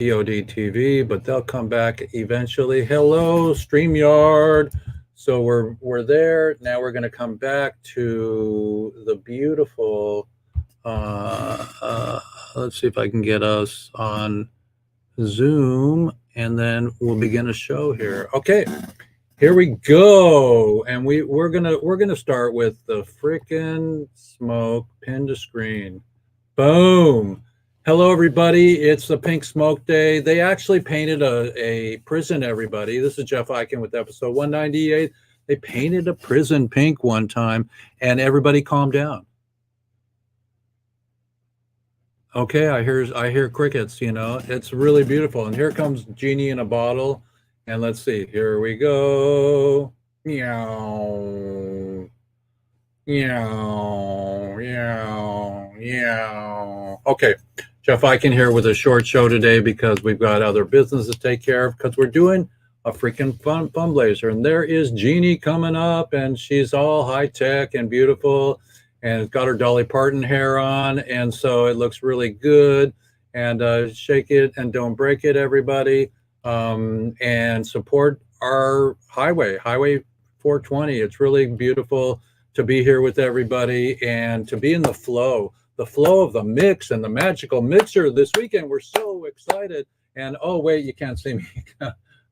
EOD TV, but they'll come back eventually. Hello, StreamYard. So we're there. Now we're going to come back to the beautiful. Uh, uh, let's see if I can get us on Zoom, and then we'll begin a show here. Okay, here we go, and we're gonna start with the frickin' smoke pin to screen. Boom. Hello, everybody. It's the Pink Smoke Day. They actually painted a prison, everybody. This is Jeff Eichen with episode 198. They painted a prison pink one time, and everybody calmed down. Okay, I hear crickets, It's really beautiful. And here comes Genie in a bottle. And let's see. Here we go. Meow. Meow. Meow. Meow. Okay. Jeff Eichen here with a short show today because we've got other business to take care of because we're doing a freaking fundraiser. And there is Jeannie coming up, and she's all high tech and beautiful, and it's got her Dolly Parton hair on, and so it looks really good. And shake it and don't break it, everybody. And support our highway 420. It's really beautiful to be here with everybody and to be in the flow of the mix and the magical mixer this weekend. We're so excited. And oh wait, you can't see me.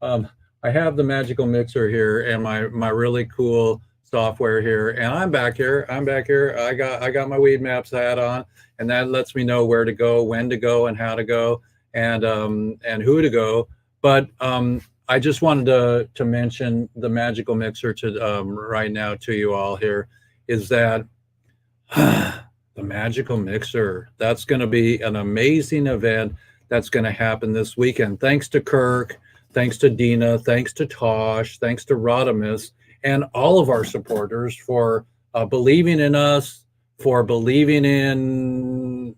I have the magical mixer here and my really cool software here, and I'm back here. I got my Weed Maps hat on, and that lets me know where to go, when to go, and how to go, and who to go. But I just wanted to mention the magical mixer to right now to you all here is that the magical mixer, that's going to be an amazing event that's going to happen this weekend. Thanks to Kirk, thanks to Dina, thanks to Tosh, thanks to Rodimus, and all of our supporters for believing in us, for believing in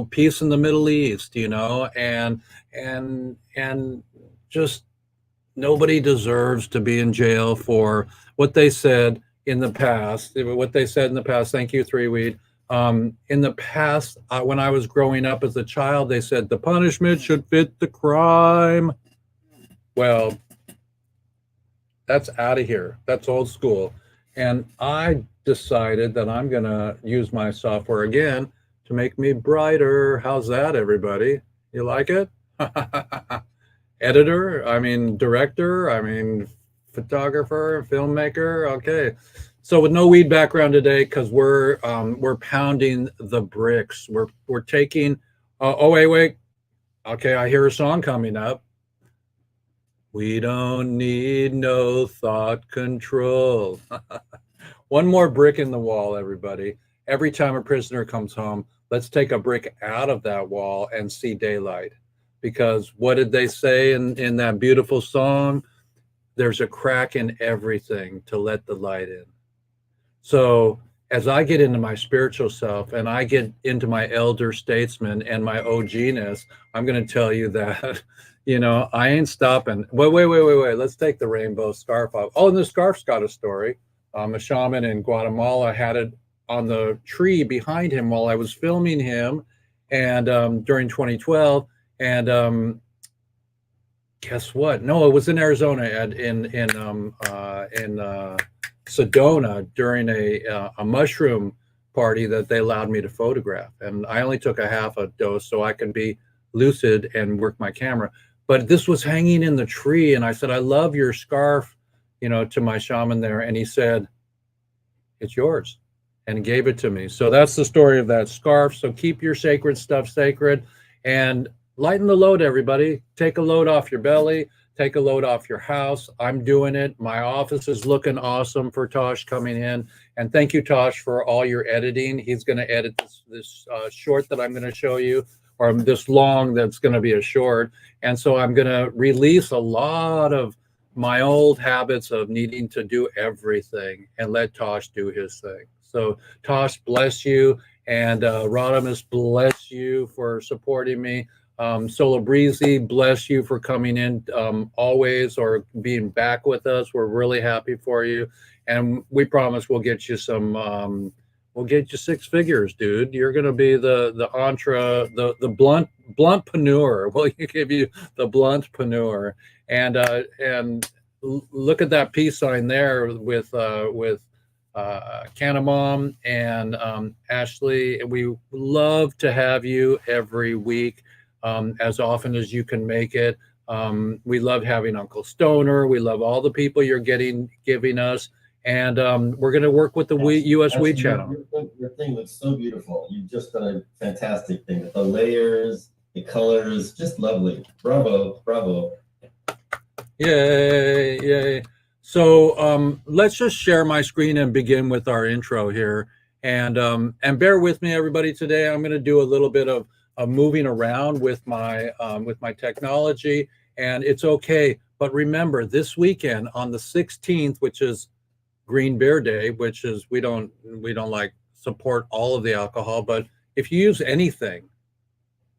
peace in the Middle East, and just nobody deserves to be in jail for what they said in the past. Thank you, Three Weed. In the past, when I was growing up as a child, they said the punishment should fit the crime. Well, that's out of here. That's old school. And I decided that I'm going to use my software again to make me brighter. How's that, everybody? You like it? Editor, director, photographer, filmmaker. Okay. So with no weed background today, because we're pounding the bricks. We're taking wait. Okay, I hear a song coming up. We don't need no thought control. One more brick in the wall, everybody. Every time a prisoner comes home, let's take a brick out of that wall and see daylight. Because what did they say in that beautiful song? There's a crack in everything to let the light in. So as I get into my spiritual self and I get into my elder statesman and my OG-ness, I'm going to tell you that I ain't stopping. Wait. Let's take the rainbow scarf off. Oh, and the scarf's got a story. A shaman in Guatemala had it on the tree behind him while I was filming him, and during 2012. And guess what? No, it was in Arizona in Sedona during a mushroom party that they allowed me to photograph. And I only took a half a dose so I can be lucid and work my camera. But this was hanging in the tree, and I said, I love your scarf, to my shaman there. And he said, it's yours, and gave it to me. So that's the story of that scarf. So keep your sacred stuff sacred and lighten the load, everybody. Take a load off your belly. Take a load off your house. I'm doing it. My office is looking awesome for Tosh coming in. And thank you, Tosh, for all your editing. He's going to edit this short that I'm going to show you, or this long that's going to be a short. And so I'm going to release a lot of my old habits of needing to do everything and let Tosh do his thing. So Tosh, bless you. And Rodimus, bless you for supporting me. Solo Breezy, bless you for coming in always, or being back with us. We're really happy for you. And we promise we'll get you some We'll get you six figures, dude. You're gonna be the the bluntpreneur. We'll give you the bluntpreneur, and look at that peace sign there with Canamom and Ashley. We love to have you every week, as often as you can make it. We love having Uncle Stoner. We love all the people you're giving us. And we're going to work with the US Weed channel. Your thing looks so beautiful. You've just done a fantastic thing. The layers, the colors, just lovely. Bravo, bravo. Yay, yay. So let's just share my screen and begin with our intro here. And bear with me, everybody. Today I'm going to do a little bit of moving around with my technology, and it's okay. But remember, this weekend on the 16th, which is Green Beer Day, which is we don't like support all of the alcohol, but if you use anything,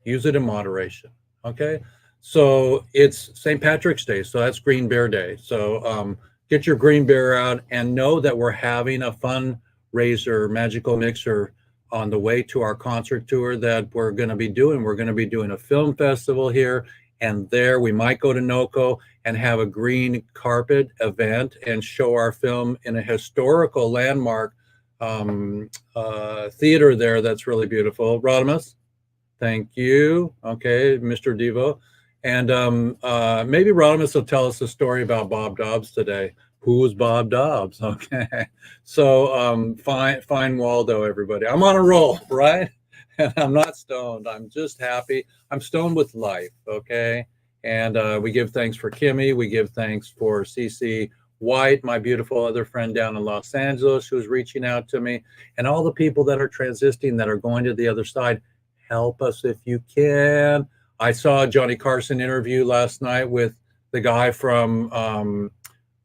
use it in moderation. Okay, so it's St. Patrick's Day, so that's Green Beer Day. So get your green beer out and know that we're having a fundraiser magical mixer on the way to our concert tour that we're going to be doing. We're going to be doing a film festival here and there. We might go to NOCO and have a green carpet event and show our film in a historical landmark theater there. That's really beautiful. Rodimus, thank you. Okay, Mr. Devo. And maybe Rodimus will tell us a story about Bob Dobbs today. Who's Bob Dobbs? Okay, so fine Waldo, everybody. I'm on a roll, right? And I'm not stoned. I'm just happy. I'm stoned with life, okay? And we give thanks for Kimmy. We give thanks for CC White, my beautiful other friend down in Los Angeles, who's reaching out to me, and all the people that are transiting, that are going to the other side. Help us if you can. I saw a Johnny Carson interview last night with the guy from,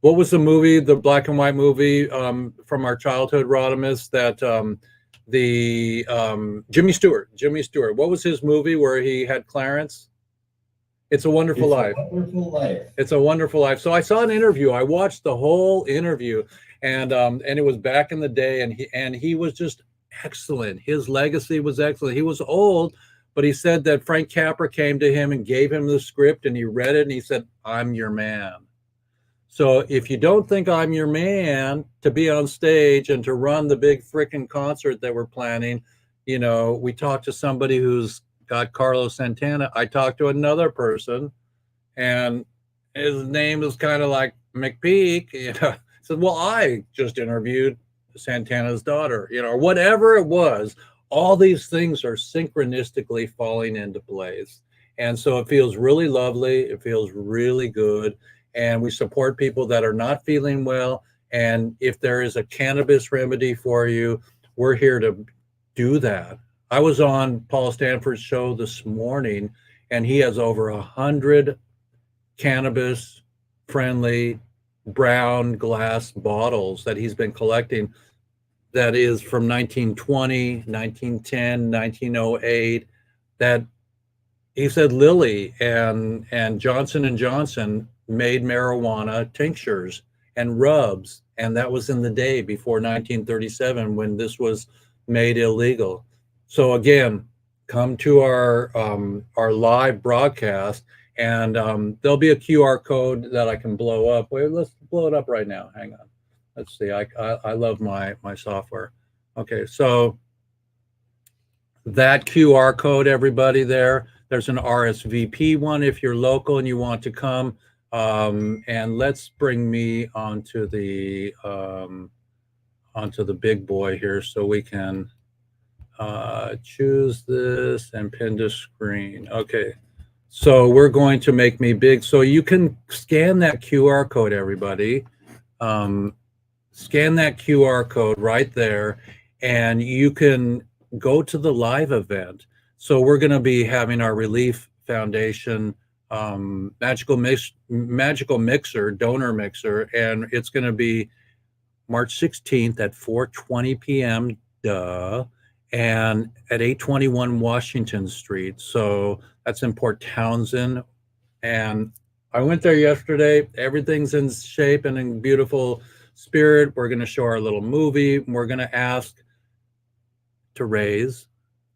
what was the movie, the black and white movie from our childhood, Rodimus, that Jimmy Stewart. What was his movie where he had Clarence? It's a Wonderful Life. It's a Wonderful Life. So I saw an interview. I watched the whole interview, and it was back in the day, and he was just excellent. His legacy was excellent. He was old, but he said that Frank Capra came to him and gave him the script, and he read it, and he said, "I'm your man." So if you don't think I'm your man to be on stage and to run the big freaking concert that we're planning, you know, we talked to somebody who's got Carlos Santana. I talked to another person, and his name is kind of like McPeak. You know, said, "Well, I just interviewed Santana's daughter," you know, or whatever it was. All these things are synchronistically falling into place, and so it feels really lovely. It feels really good. And we support people that are not feeling well. And if there is a cannabis remedy for you, we're here to do that. I was on Paul Stanford's show this morning, and he has over 100 cannabis-friendly brown glass bottles that he's been collecting. That is from 1920, 1910, 1908. That he said Lilly and Johnson & Johnson made marijuana tinctures and rubs, and that was in the day before 1937 when this was made illegal. So again, come to our live broadcast, and there'll be a QR code that I can blow up. Wait, let's blow it up right now. Hang on. Let's see. I love my software. Okay, so that QR code, everybody, there's an RSVP one if you're local and you want to come. And let's bring me onto the big boy here so we can choose this and pin to screen. Okay, so we're going to make me big. So you can scan that QR code, everybody. Scan that QR code right there, and you can go to the live event. So we're going to be having our Relief Foundation magical mixer, donor mixer, and it's going to be March 16th at 4:20 p.m. And at 821 Washington Street. So that's in Port Townsend. And I went there yesterday. Everything's in shape and in beautiful spirit. We're going to show our little movie. We're going to ask to raise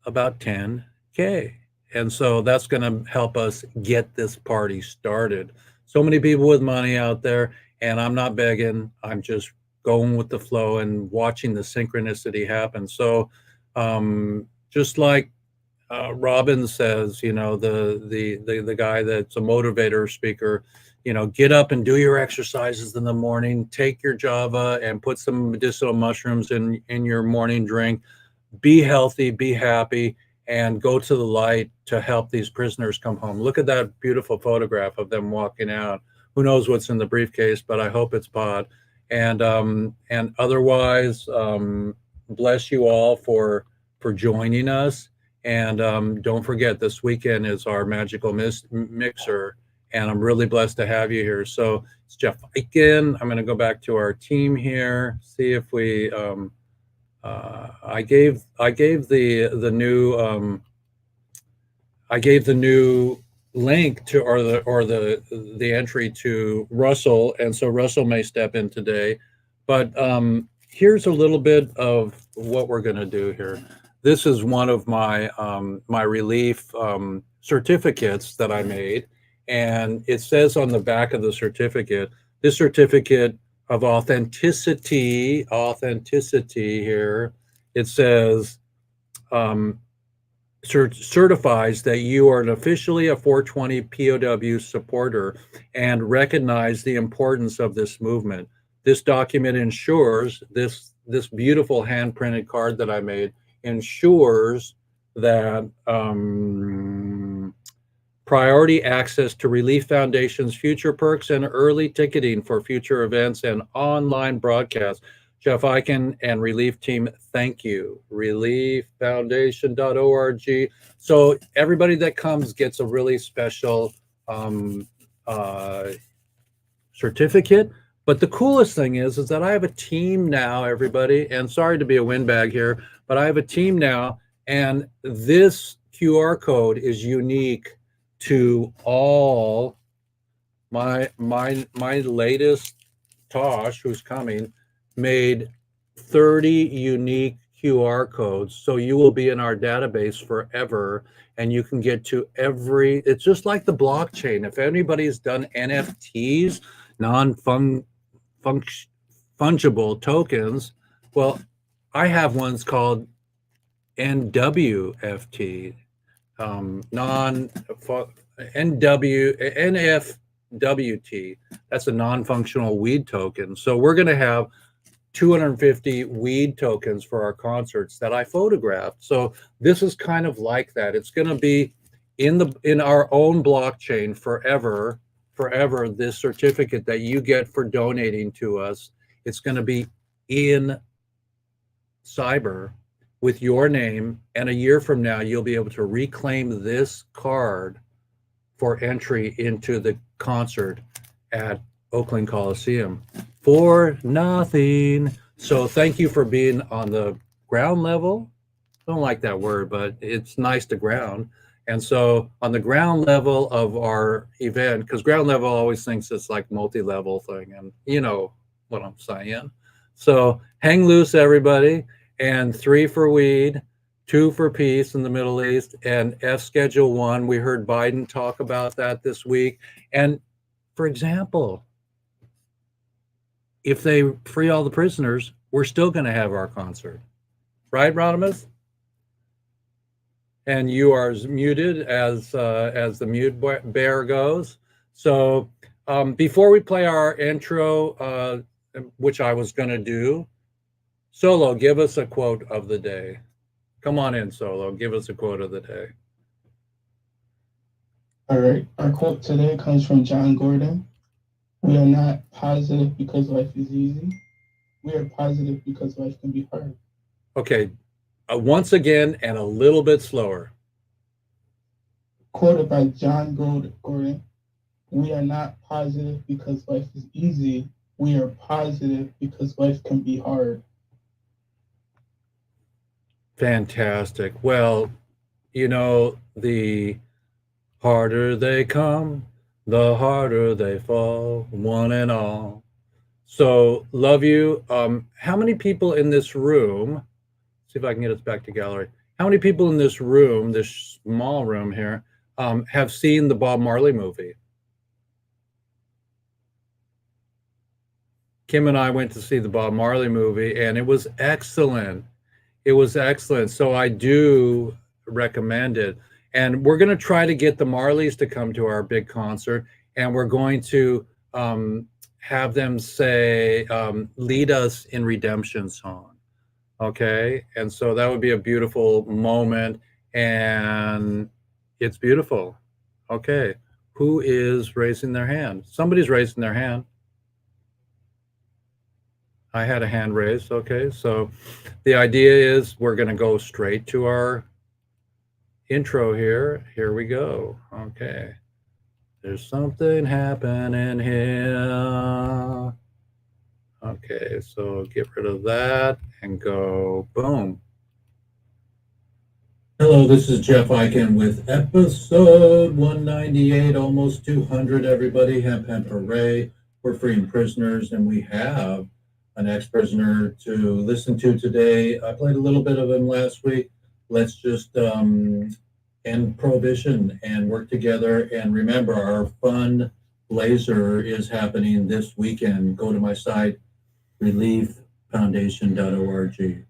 about 10K. And so that's going to help us get this party started. So many people with money out there, and I'm not begging. I'm just going with the flow and watching the synchronicity happen. So just like Robin says, you know, the guy that's a motivator speaker, you know, get up and do your exercises in the morning, take your Java and put some medicinal mushrooms in your morning drink, be healthy, be happy, and go to the light to help these prisoners come home. Look at that beautiful photograph of them walking out. Who knows what's in the briefcase, but I hope it's pot. And otherwise, bless you all for joining us. And don't forget, this weekend is our magical mixer, and I'm really blessed to have you here. So it's Jeff Eichen. I'm going to go back to our team here, see if we. I gave the new link to or the entry to Russell, and so Russell may step in today. But here's a little bit of what we're going to do here. This is one of my my relief certificates that I made, and it says on the back of the certificate, this certificate of authenticity here, it says certifies that you are officially a 420 POW supporter and recognize the importance of this movement. This document ensures, this beautiful hand-printed card that I made ensures that priority access to Relief Foundation's future perks and early ticketing for future events and online broadcasts. Jeff Eichen and Relief team, thank you. relieffoundation.org. So everybody that comes gets a really special certificate. But the coolest thing is that I have a team now, everybody, and sorry to be a windbag here, but I have a team now, and this QR code is unique to all my latest Tosh, who's coming, made 30 unique QR codes. So you will be in our database forever, and you can get to every, it's just like the blockchain. If anybody's done NFTs, fungible tokens, well, I have ones called NWFT, NFWT. That's a non-functional weed token. So we're going to have 250 weed tokens for our concerts that I photographed. So this is kind of like that. It's going to be in our own blockchain forever. This certificate that you get for donating to us, it's going to be in cyber with your name, and a year from now you'll be able to reclaim this card for entry into the concert at Oakland Coliseum for nothing. So thank you for being on the ground level. I don't like that word, but it's nice to ground. And so on the ground level of our event, because ground level always thinks it's like multi-level thing, and you know what I'm saying. So hang loose, everybody. And 3 for weed, 2 for peace in the Middle East, and F Schedule 1. We heard Biden talk about that this week. And for example, if they free all the prisoners, we're still going to have our concert. Right, Rodimus? And you are muted as the mute bear goes. So before we play our intro, which I was going to do, Solo, give us a quote of the day. Come on in, Solo. Give us a quote of the day. All right. Our quote today comes from John Gordon. We are not positive because life is easy. We are positive because life can be hard. Okay. Once again, and a little bit slower. Quoted by John Gordon. We are not positive because life is easy. We are positive because life can be hard. Fantastic. Well, you know, the harder they come, the harder they fall, one and all. So love you. How many people in this room See if I can get us back to gallery. How many people in this room, this small room here, have seen the Bob Marley movie? Kim and I went to see the Bob Marley movie, and it was excellent. It was excellent. So I do recommend it. And we're going to try to get the Marleys to come to our big concert, and we're going to have them say, lead us in redemption song. Okay. And so that would be a beautiful moment. And it's beautiful. Okay. Who is raising their hand? Somebody's raising their hand. I had a hand raised. Okay. So the idea is we're going to go straight to our intro here. Here we go. Okay. There's something happening here. Okay, so get rid of that and go boom. Hello, this is Jeff Eichen with episode 198, almost 200, everybody. Hemp, hemp, hooray. We're freeing prisoners, and we have an ex-prisoner to listen to today. I played a little bit of him last week. Let's just end prohibition and work together. And remember, our fundraiser is happening this weekend. Go to my site, relieffoundation.org.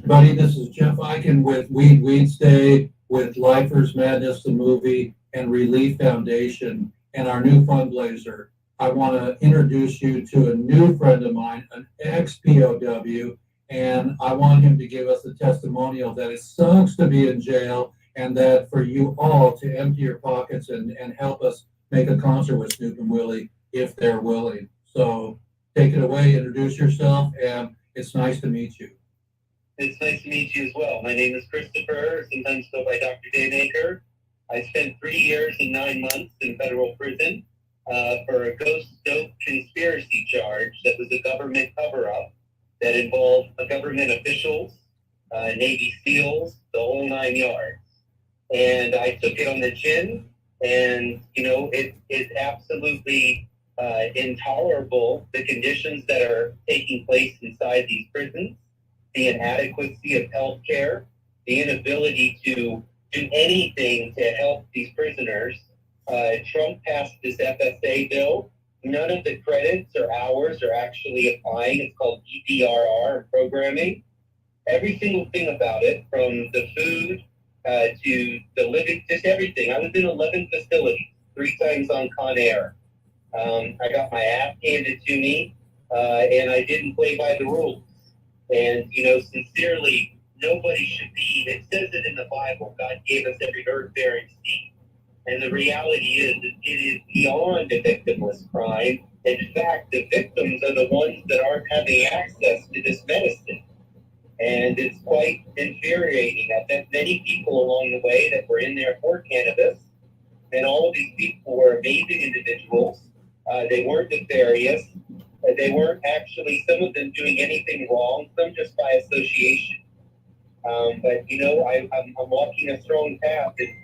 Buddy, this is Jeff Eichen with WEEDSDAYS, with Lifers Madness, the movie, and Relief Foundation, and our new fundraiser. I want to introduce you to a new friend of mine, an ex-POW, and I want him to give us a testimonial that it sucks to be in jail, and that for you all to empty your pockets and help us make a concert with Snoop and Willie if they're willing. So take it away, introduce yourself, and it's nice to meet you. It's nice to meet you as well. My name is Christopher, sometimes go by Dr. Daymaker. I spent 3 years and 9 months in federal prison for a ghost dope conspiracy charge that was a government cover-up that involved government officials, Navy SEALs, the whole 9 yards. And I took it on the chin, and, you know, it is absolutely intolerable, the conditions that are taking place inside these prisons, the inadequacy of health care, the inability to do anything to help these prisoners. Trump passed this FSA bill. None of the credits or hours are actually applying. It's called EDRR programming. Every single thing about it, from the food to the living, just everything. I was in 11 facilities, 3 times on Con Air. I got my ass handed to me, and I didn't play by the rules. And, you know, sincerely, nobody should be, it says it in the Bible, God gave us every herb-bearing seed. And the reality is that it is beyond a victimless crime. In fact, the victims are the ones that aren't having access to this medicine. And it's quite infuriating. I've met many people along the way that were in there for cannabis, and all of these people were amazing individuals. They weren't nefarious. They weren't actually, some of them, doing anything wrong, some just by association. But, you know, I'm walking a strong path. And,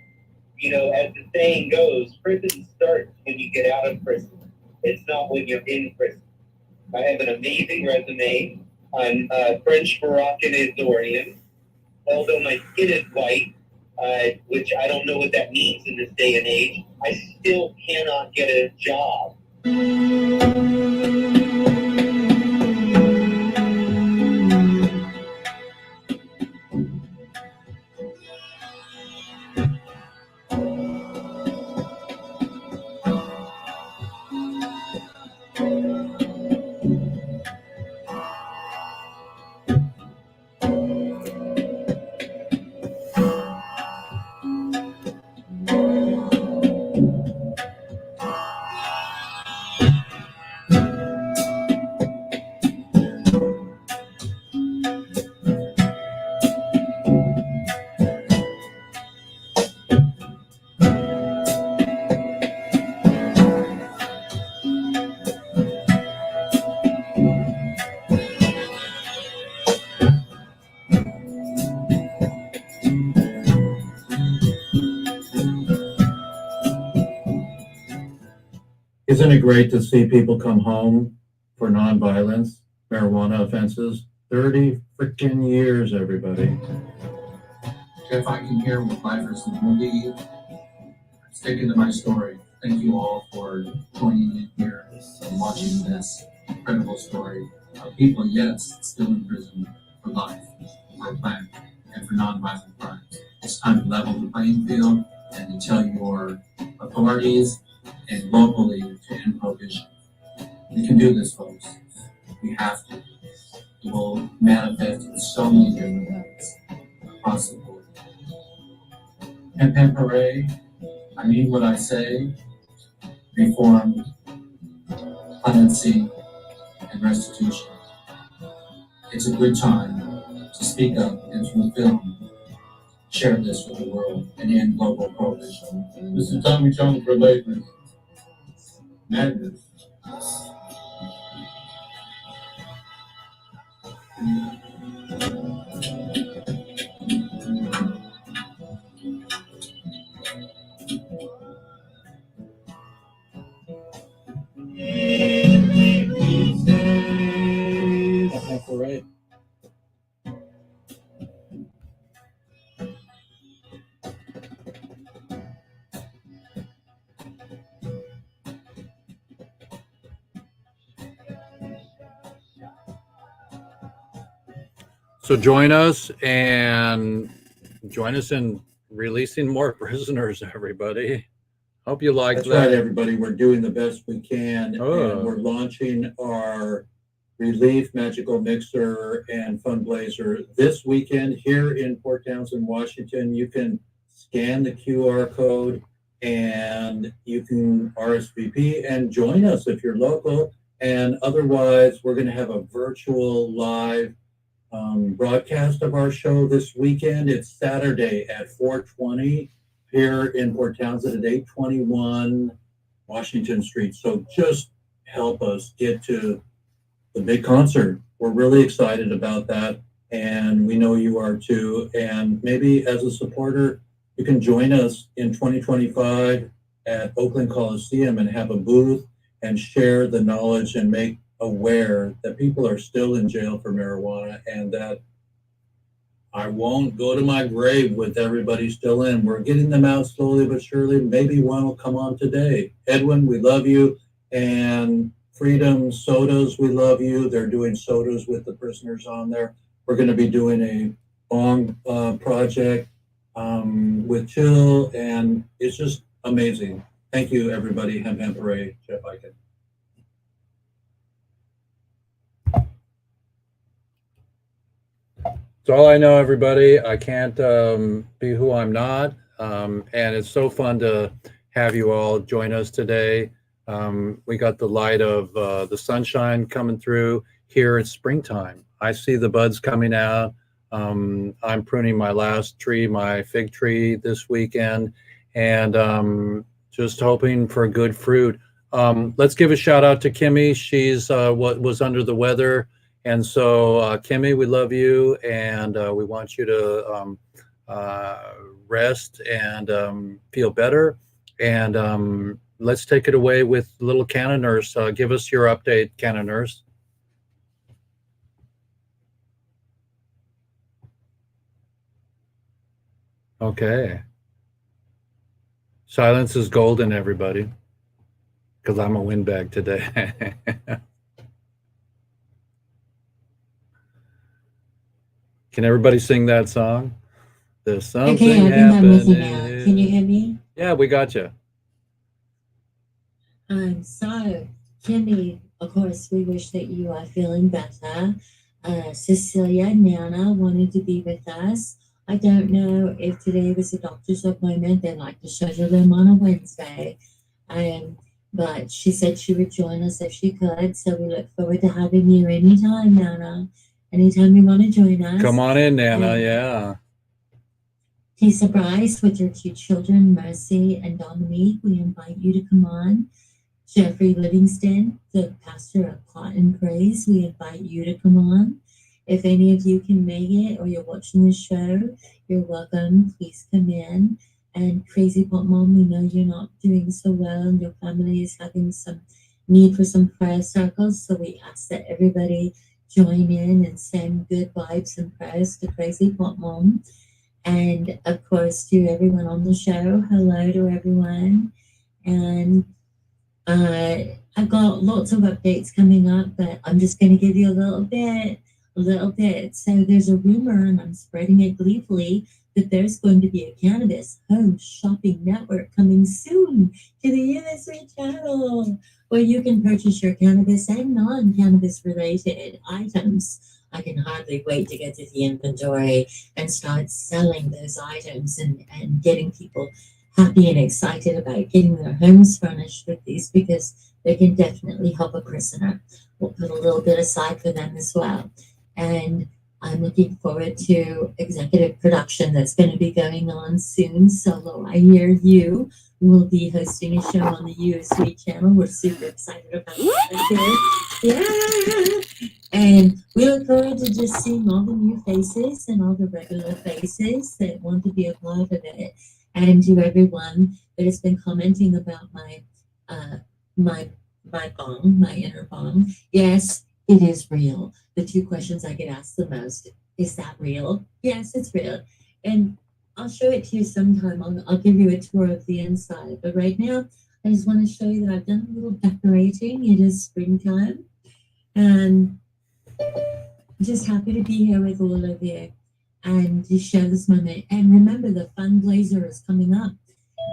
you know, as the saying goes, prison starts when you get out of prison. It's not when you're in prison. I have an amazing resume. I'm French, Moroccan, Azorian. Although my skin is white, which I don't know what that means in this day and age, I still cannot get a job. Isn't it great to see people come home for nonviolence, marijuana offenses? 30 freaking years, everybody. If I can hear with life is the movie, sticking to my story. Thank you all for joining in here and watching this incredible story of people, yes, still in prison for life, for plan, and for non-violent crimes. It's time to level the playing field and to tell your authorities and locally to end prohibition. We can do this, folks. We have to. It will manifest in so many different ways across the board. Pimp Hooray, I mean what I say, reform, clemency, and restitution. It's a good time to speak up and through film, share this with the world and end global prohibition. This is Tommy Jones for Lakeland. Madness. Right. So join us in releasing more prisoners, everybody. Hope you like that. That's right, everybody. We're doing the best we can. Oh. And we're launching our Relief Magical Mixer and Fundraiser this weekend here in Port Townsend, Washington. You can scan the QR code and you can RSVP and join us if you're local. And otherwise, we're going to have a virtual live broadcast of our show this weekend. It's Saturday at 4:20 here in Port Townsend at 821 Washington Street. So just help us get to the big concert. We're really excited about that, and we know you are too. And maybe as a supporter, you can join us in 2025 at Oakland Coliseum and have a booth and share the knowledge and make aware that people are still in jail for marijuana, and that I won't go to my grave with everybody still in. We're getting them out slowly but surely. Maybe one will come on today. Edwin, we love you. And Freedom Sodas, we love you. They're doing sodas with the prisoners on there. We're going to be doing a bong project with Chill, and it's just amazing. Thank you, everybody. Hemp Hooray, Jeff Eichen. That's all I know, everybody. I can't be who I'm not. And it's so fun to have you all join us today. We got the light of the sunshine coming through here. It's springtime. I see the buds coming out. I'm pruning my last tree, my fig tree this weekend, and just hoping for good fruit. Let's give a shout out to Kimmy. She's what was under the weather. And so, Kimmy, we love you, and we want you to rest and feel better. And let's take it away with little Canna Nurse. Give us your update, Canna Nurse. Okay. Silence is golden, everybody, because I'm a windbag today. Can everybody sing that song? There's something Okay, I think I'm with you now. happening. Can you hear me? Yeah, we got you. So, Kimmy, of course, we wish that you are feeling better. Cecilia, Nana wanted to be with us. I don't know if today was a doctor's appointment. They'd like to schedule them on a Wednesday. But she said she would join us if she could. So we look forward to having you anytime, Nana. Anytime you want to join us. Come on in, Nana. Yeah. Tisa Bryce with your two children, Mercy and Dominique, we invite you to come on. Jeffrey Livingston, the pastor of Plot and Praise, we invite you to come on. If any of you can make it or you're watching the show, you're welcome. Please come in. And Crazy Pop Mom, we know you're not doing so well and your family is having some need for some prayer circles. So we ask that everybody join in and send good vibes and prayers to Crazy Pop Mom. And of course, to everyone on the show, hello to everyone. And I've got lots of updates coming up, but I'm just going to give you a little bit. So there's a rumor, and I'm spreading it gleefully, that there's going to be a cannabis home shopping network coming soon to the USA channel, where you can purchase your cannabis and non-cannabis related items. I can hardly wait to get to the inventory and start selling those items and getting people happy and excited about getting their homes furnished with these, because they can definitely help a prisoner. We'll put a little bit aside for them as well. And I'm looking forward to executive production that's going to be going on soon. Solo, I hear you will be hosting a show on the USC channel. We're super excited about that. Yeah. And we look forward to just seeing all the new faces and all the regular faces that want to be a part of it. And to everyone that has been commenting about my bong, my inner bong. Yes, it is real. The two questions I get asked the most: is that real? Yes, it's real. And I'll show it to you sometime. I'll give you a tour of the inside. But right now, I just want to show you that I've done a little decorating. It is springtime. And just happy to be here with all of you and to share this moment. And remember, the fundraiser is coming up.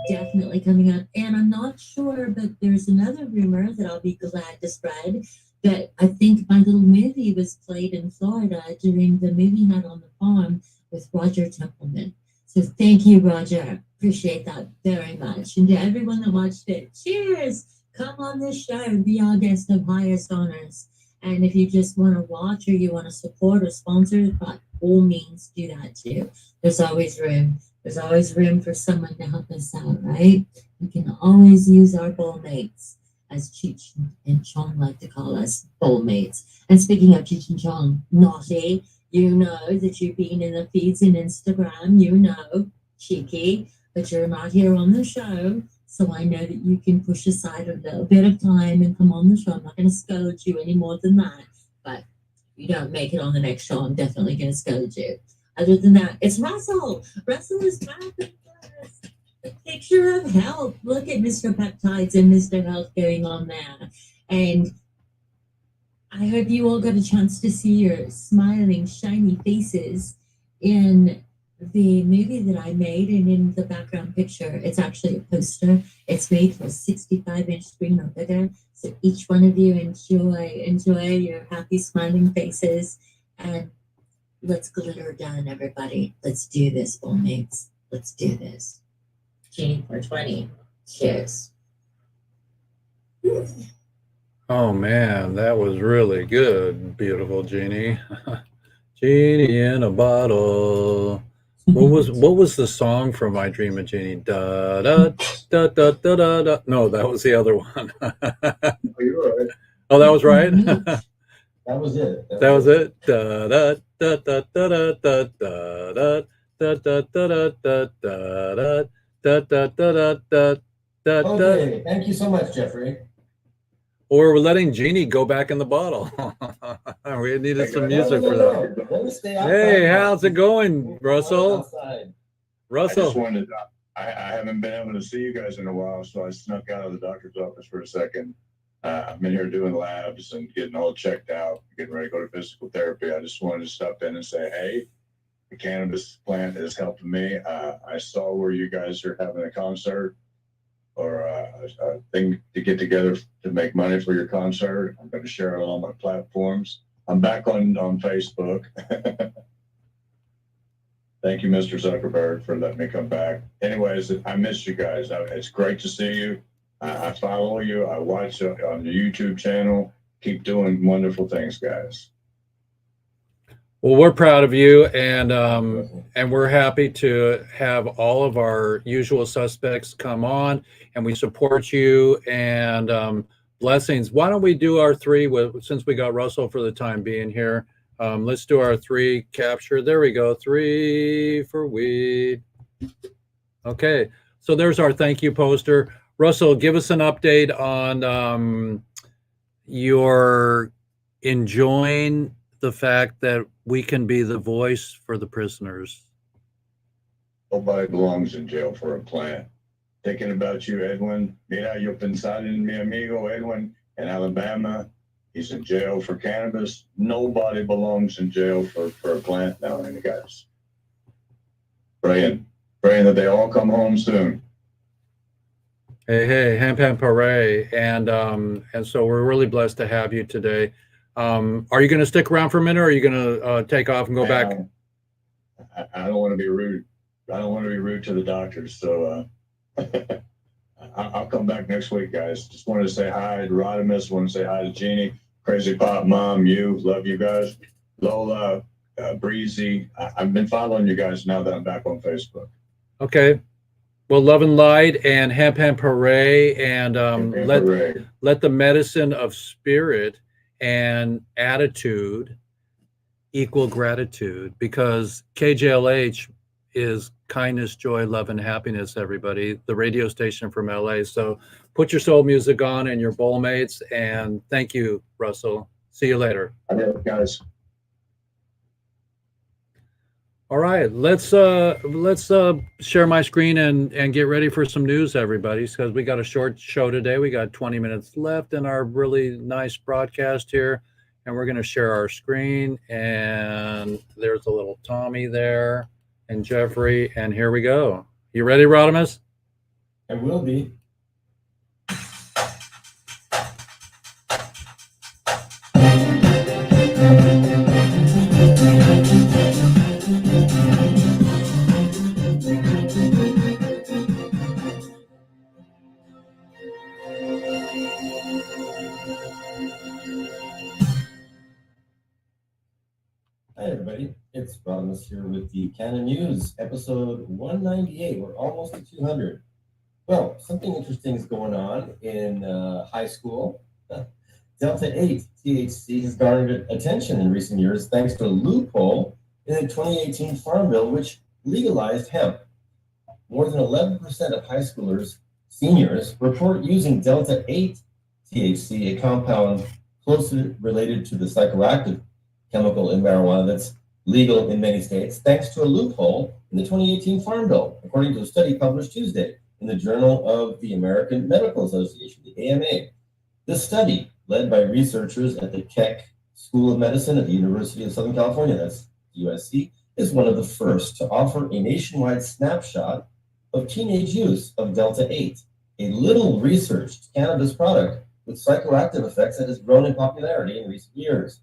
Definitely coming up. And I'm not sure, but there's another rumor that I'll be glad to spread, that I think my little movie was played in Florida during the movie night on the farm with Roger Templeman. So thank you, Roger. Appreciate that very much. And to everyone that watched it, cheers. Come on this show and be our guest of highest honors. And if you just want to watch or you want to support or sponsor, by all means, do that too. There's always room. There's always room for someone to help us out, right? We can always use our bowl mates, as Cheech and Chong like to call us, bowl mates. And speaking of Cheech and Chong, naughty, you know that you've been in the feeds and Instagram, you know, cheeky, but you're not here on the show. So I know that you can push aside a little bit of time and come on the show. I'm not going to scold you any more than that. But if you don't make it on the next show, I'm definitely going to scold you. Other than that, it's Russell. Russell is back with us. The picture of health. Look at Mr. Peptides and Mr. Health going on there. And I hope you all got a chance to see your smiling, shiny faces in the movie that I made. And in the background picture, it's actually a poster. It's made for a 65-inch screen or bigger. So each one of you enjoy your happy, smiling faces. And let's glitter down, everybody. Let's do this, mates. Let's do this. Jeannie 420. Cheers. Oh man, that was really good, beautiful Jeannie. Genie in a bottle. What was the song from I Dream of Jeannie? Da da da da da da da. No, that was the other one. Oh, you're right. Oh, that was right. That was it. That was it. Da da da da da da da da da da da da da da da da da da. Okay, thank you so much, Jeffrey. Or we're letting Jeannie go back in the bottle. We needed some music for that. Let me stay outside. Hey, how's it going, Russell? Outside. I just Russell. wanted, I haven't been able to see you guys in a while, so I snuck out of the doctor's office for a second. I've been here doing labs and getting all checked out, getting ready to go to physical therapy. I just wanted to stop in and say, hey, the cannabis plant is helping me. I saw where you guys are having a concert or a thing to get together to make money for your concert. I'm going to share it on all my platforms. I'm back on Facebook. Thank you, Mr. Zuckerberg, for letting me come back. Anyways, I miss you guys. It's great to see you. I follow you. I watch on the YouTube channel. Keep doing wonderful things, guys. Well, we're proud of you, and we're happy to have all of our usual suspects come on, and we support you, and blessings. Why don't we do our three, since we got Russell for the time being here. Let's do our three capture. There we go. 3 for weed. Okay, so there's our thank you poster. Russell, give us an update on your enjoying the fact that we can be the voice for the prisoners. Nobody belongs in jail for a plant. Thinking about you, Edwin. Mira, yo pensando en mi amigo Edwin in Alabama. He's in jail for cannabis. Nobody belongs in jail for a plant now, any guys. Praying that they all come home soon. Hey, ham pam parade, and so we're really blessed to have you today. Are you going to stick around for a minute, or are you going to take off and go back? I don't want to be rude. I don't want to be rude to the doctors, so I'll come back next week, guys. Just wanted to say hi to Rodimus. Want to say hi to Jeannie, Crazy Pop Mom, you, love you guys, Lola, Breezy. I've been following you guys now that I'm back on Facebook. Okay. Well, love and light, and ham pam parade, and let the medicine of spirit and attitude equal gratitude, because KJLH is kindness, joy, love, and happiness, everybody. The radio station from LA. So put your soul music on and your bowl mates, and thank you, Russell. See you later. Bye, guys. All right, let's share my screen and get ready for some news, everybody, because we got a short show today. We got 20 minutes left in our really nice broadcast here, and we're going to share our screen. And there's a little Tommy there and Jeffrey, and here we go. You ready, Rodimus? I will be. Hi, everybody. It's Rodimus here with the Canon News, episode 198. We're almost to 200. Well, something interesting is going on in high school. Delta 8 THC has garnered attention in recent years thanks to a loophole in the 2018 Farm Bill, which legalized hemp. More than 11% of high schoolers, seniors, report using Delta 8 THC, a compound closely related to the psychoactive chemical in marijuana that's legal in many states, thanks to a loophole in the 2018 Farm Bill, according to a study published Tuesday in the Journal of the American Medical Association, the AMA. This study, led by researchers at the Keck School of Medicine at the University of Southern California, that's USC, is one of the first to offer a nationwide snapshot of teenage use of Delta 8, a little researched cannabis product with psychoactive effects that has grown in popularity in recent years.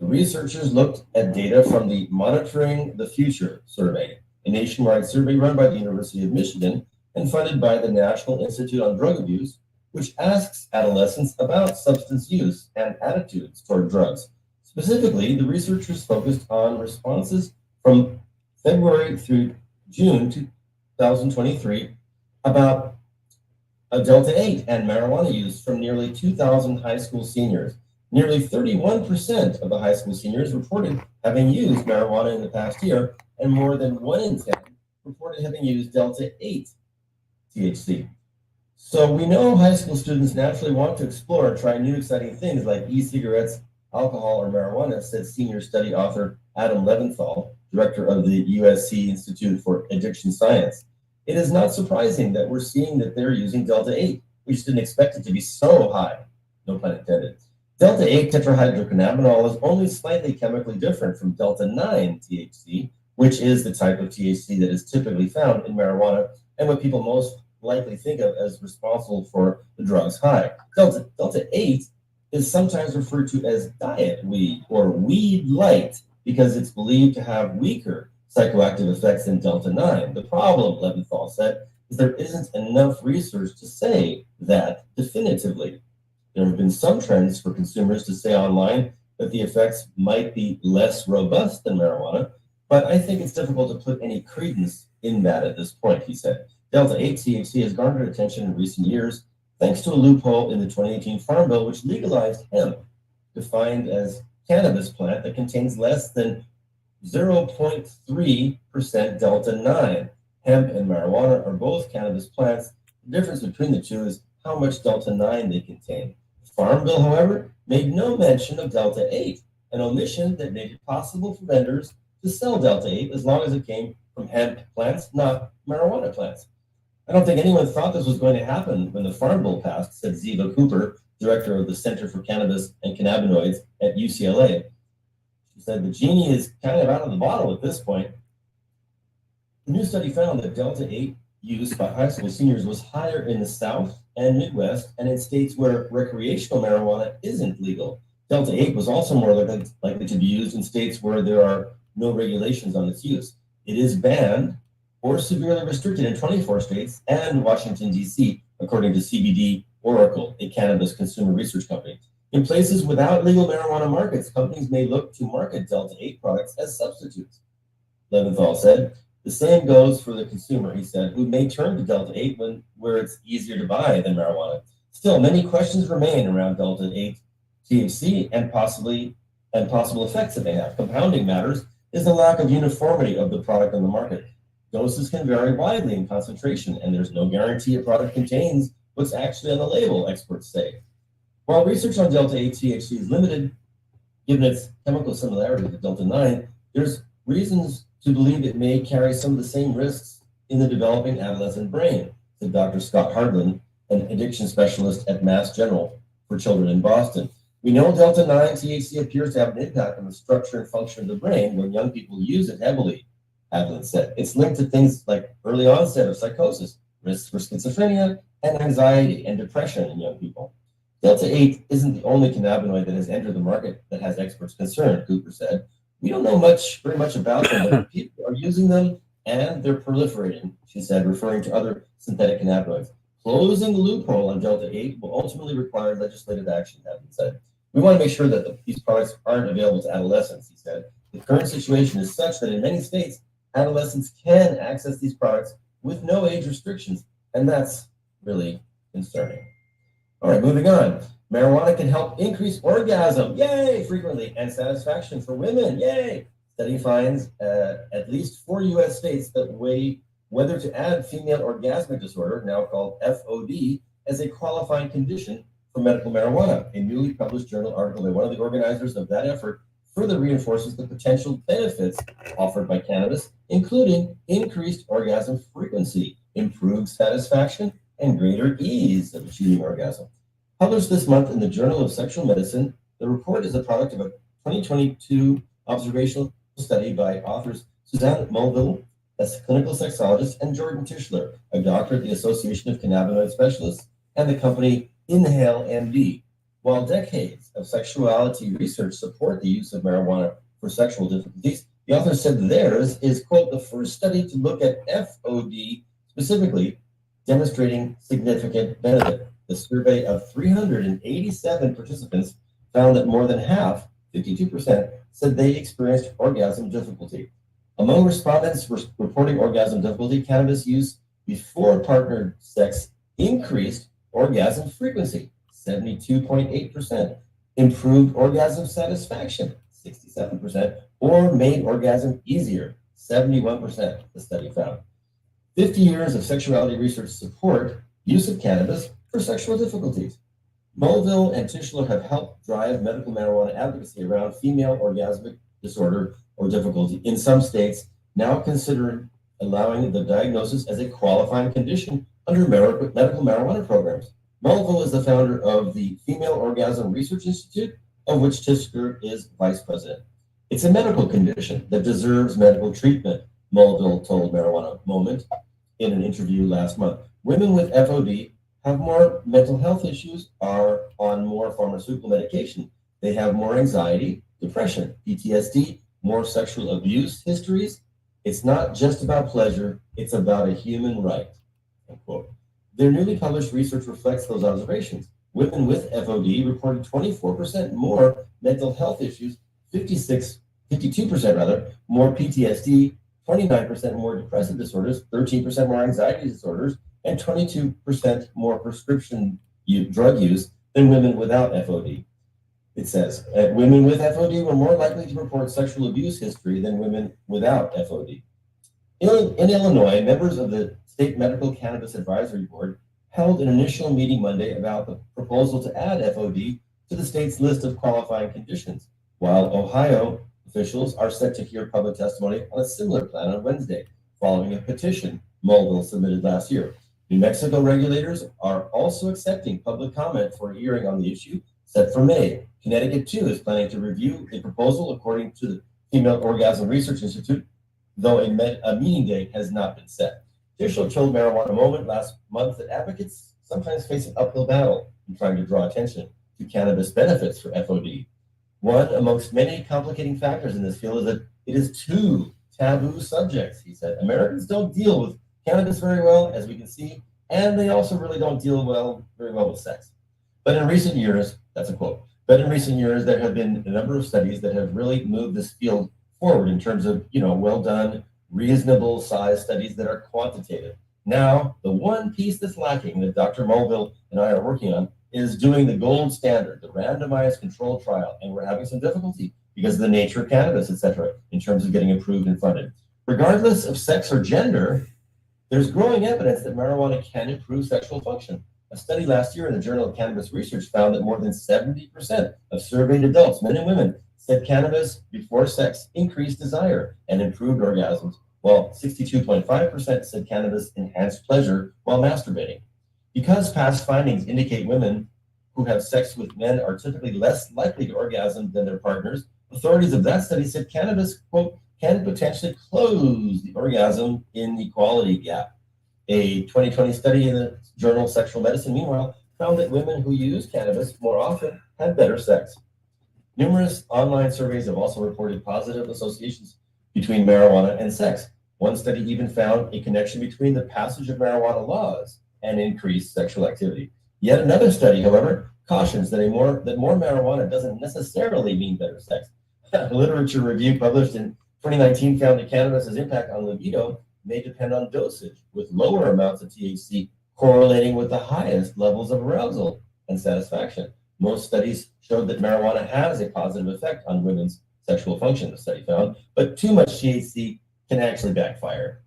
The researchers looked at data from the Monitoring the Future survey, a nationwide survey run by the University of Michigan and funded by the National Institute on Drug Abuse, which asks adolescents about substance use and attitudes toward drugs. Specifically, the researchers focused on responses from February through June 2023 about Delta 8 and marijuana use from nearly 2,000 high school seniors. Nearly 31% of the high school seniors reported having used marijuana in the past year, and more than 1 in 10 reported having used Delta 8 THC. So we know high school students naturally want to explore and try new exciting things like e-cigarettes, alcohol, or marijuana, said senior study author Adam Leventhal, director of the USC Institute for Addiction Science. It is not surprising that we're seeing that they're using Delta 8. We just didn't expect it to be so high, no pun intended. Delta 8 tetrahydrocannabinol is only slightly chemically different from Delta 9 THC, which is the type of THC that is typically found in marijuana and what people most likely think of as responsible for the drug's high. Delta 8 is sometimes referred to as diet weed or weed light because it's believed to have weaker psychoactive effects than Delta 9. The problem, Leventhal said, is there isn't enough research to say that definitively. There have been some trends for consumers to say online that the effects might be less robust than marijuana, but I think it's difficult to put any credence in that at this point, he said. Delta 8 THC has garnered attention in recent years thanks to a loophole in the 2018 Farm Bill, which legalized hemp, defined as cannabis plant that contains less than 0.3% Delta 9. Hemp and marijuana are both cannabis plants. The difference between the two is how much Delta 9 they contain. The Farm Bill, however, made no mention of Delta 8. an omission that made it possible for vendors to sell Delta 8 as long as it came from hemp plants, not marijuana plants. I don't think anyone thought this was going to happen when the Farm Bill passed, said Ziva Cooper, director of the Center for Cannabis and Cannabinoids at UCLA. She said the genie is kind of out of the bottle at this point. The new study found that Delta 8 use by high school seniors was higher in the South and Midwest and in states where recreational marijuana isn't legal. Delta 8 was also more likely to be used in states where there are no regulations on its use. It is banned or severely restricted in 24 states and Washington, D.C., according to CBD Oracle, a cannabis consumer research company. In places without legal marijuana markets, companies may look to market Delta 8 products as substitutes. Leventhal said, the same goes for the consumer, he said, who may turn to Delta 8 where it's easier to buy than marijuana. Still, many questions remain around Delta 8 THC and possible effects that they have. Compounding matters is the lack of uniformity of the product on the market. Doses can vary widely in concentration, and there's no guarantee a product contains what's actually on the label, experts say. While research on Delta 8 THC is limited, given its chemical similarity to Delta 9, there's reasons to believe it may carry some of the same risks in the developing adolescent brain, said Dr. Scott Hardland, an addiction specialist at Mass General for Children in Boston. We know Delta 9 THC appears to have an impact on the structure and function of the brain when young people use it heavily, Hardland said. It's linked to things like early onset of psychosis, risks for schizophrenia, and anxiety and depression in young people. Delta 8 isn't the only cannabinoid that has entered the market that has experts concerned, Cooper said. We don't know very much about them, but people are using them and they're proliferating, she said, referring to other synthetic cannabinoids. Closing the loophole on Delta 8 will ultimately require legislative action, Hardland said. We want to make sure that these products aren't available to adolescents, he said. The current situation is such that in many states, adolescents can access these products with no age restrictions, and that's really concerning. All right, moving on. Marijuana can help increase orgasm, yay, frequently, and satisfaction for women, yay. Study finds at least 4 U.S. states that weigh whether to add female orgasmic disorder, now called FOD, as a qualifying condition for medical marijuana. A newly published journal article by one of the organizers of that effort further reinforces the potential benefits offered by cannabis, including increased orgasm frequency, improved satisfaction, and greater ease of achieving orgasm. Published this month in the Journal of Sexual Medicine, the report is a product of a 2022 observational study by authors Suzanne Mulville, a clinical sexologist, and Jordan Tischler, a doctor at the Association of Cannabinoid Specialists, and the company Inhale MD. While decades of sexuality research support the use of marijuana for sexual difficulties, the author said theirs is, quote, the first study to look at FOD specifically, demonstrating significant benefit. The survey of 387 participants found that more than half, 52%, said they experienced orgasm difficulty. Among respondents reporting orgasm difficulty, cannabis use before partnered sex increased orgasm frequency, 72.8%, improved orgasm satisfaction, 67%, or made orgasm easier, 71%, the study found. 50 years of sexuality research support use of cannabis for sexual difficulties. Mulville and Tischler have helped drive medical marijuana advocacy around female orgasmic disorder or difficulty in some states, now considering allowing the diagnosis as a qualifying condition under medical marijuana programs. Mulville is the founder of the Female Orgasm Research Institute, of which Tischler is vice president. It's a medical condition that deserves medical treatment, Mulville told Marijuana Moment in an interview last month. Women with FOD have more mental health issues, are on more pharmaceutical medication. They have more anxiety, depression, PTSD, more sexual abuse histories. It's not just about pleasure, it's about a human right, unquote. Their newly published research reflects those observations. Women with FOD reported 24% more mental health issues, 52% more PTSD, 29% more depressive disorders, 13% more anxiety disorders, and 22% more prescription drug use than women without FOD. It says women with FOD were more likely to report sexual abuse history than women without FOD. In Illinois, members of the State Medical Cannabis Advisory Board held an initial meeting Monday about the proposal to add FOD to the state's list of qualifying conditions. while Ohio officials are set to hear public testimony on a similar plan on Wednesday, following a petition Mulville submitted last year. New Mexico regulators are also accepting public comment for a hearing on the issue set for May. Connecticut, too, is planning to review a proposal according to the Female Orgasm Research Institute, though a meeting date has not been set. Official told Marijuana Moment last month that advocates sometimes face an uphill battle in trying to draw attention to cannabis benefits for FOD. One amongst many complicating factors in this field is that it is two taboo subjects, he said. Americans don't deal with cannabis very well, as we can see, and they also really don't deal very well with sex. But in recent years, that's a quote, but in recent years, there have been a number of studies that have really moved this field forward in terms of, well done, reasonable size studies that are quantitative. Now, the one piece that's lacking that Dr. Mulville and I are working on is doing the gold standard, the randomized controlled trial, and we're having some difficulty because of the nature of cannabis, etc., in terms of getting approved and funded. Regardless of sex or gender, there's growing evidence that marijuana can improve sexual function. A study last year in the Journal of Cannabis Research found that more than 70% of surveyed adults, men and women, said cannabis before sex increased desire and improved orgasms, while 62.5% said cannabis enhanced pleasure while masturbating. Because past findings indicate women who have sex with men are typically less likely to orgasm than their partners, authorities of that study said cannabis, quote, can potentially close the orgasm inequality gap. A 2020 study in the journal Sexual Medicine, meanwhile, found that women who use cannabis more often had better sex. Numerous online surveys have also reported positive associations between marijuana and sex. One study even found a connection between the passage of marijuana laws and increased sexual activity. Yet another study, however, cautions that more marijuana doesn't necessarily mean better sex. A literature review published in 2019 found that cannabis's impact on libido may depend on dosage, with lower amounts of THC correlating with the highest levels of arousal and satisfaction. Most studies showed that marijuana has a positive effect on women's sexual function, the study found, but too much THC can actually backfire.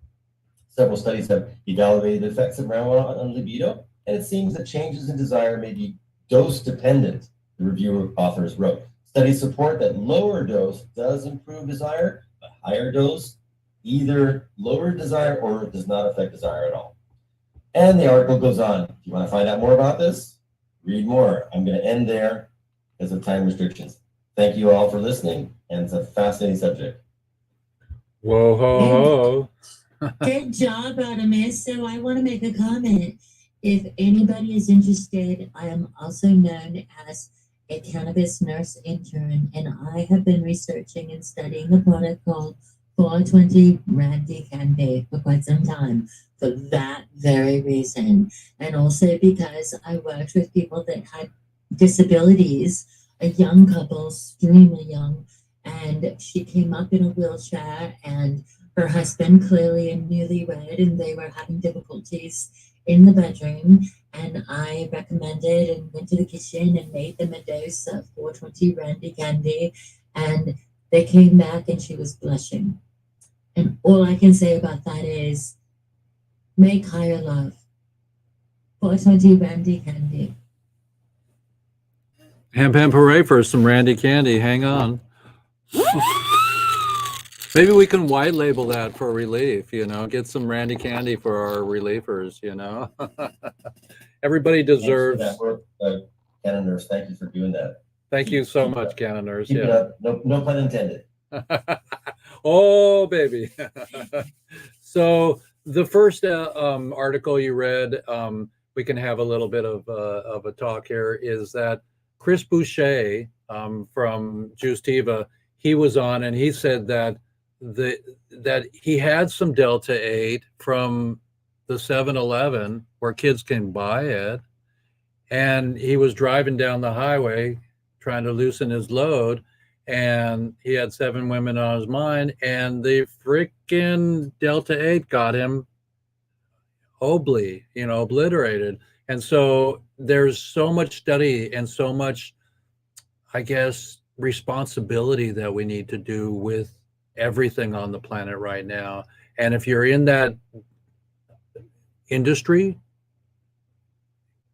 Several studies have evaluated the effects of marijuana on libido, and it seems that changes in desire may be dose-dependent, the review authors wrote. Studies support that lower dose does improve desire, but higher dose either lower desire or does not affect desire at all. And the article goes on. If you want to find out more about this, read more. I'm going to end there because of time restrictions. Thank you all for listening, and it's a fascinating subject. Whoa, ho, ho. Good job, Artemis. So I want to make a comment. If anybody is interested, I am also known as a cannabis nurse intern, and I have been researching and studying a product called 420 Randy Candy for quite some time for that very reason. And also because I worked with people that had disabilities, a young couple, extremely young, and she came up in a wheelchair and her husband clearly a newlywed, and they were having difficulties in the bedroom. And I recommended and went to the kitchen and made them a dose of 420 Randy Candy, and they came back and she was blushing. And all I can say about that is make higher love. 420 Randy Candy. Ham Pam Hooray for some Randy Candy. Hang on. Maybe we can white label that for relief, get some Randy Candy for our relievers, Everybody deserves. Thanks for that work, Canon Nurse. Thank you for doing that. Thank you so much, Canon Nurse. Keep it up. No pun intended. Oh, baby. So the first article you read, we can have a little bit of a talk here, is that Chris Boucher from Justiva, he was on and he said that that he had some Delta 8 from the 7-Eleven where kids can buy it, and he was driving down the highway trying to loosen his load, and he had 7 women on his mind, and the freaking Delta 8 got him obliterated. And so there's so much study and so much, I guess, responsibility that we need to do with everything on the planet right now. And if you're in that industry,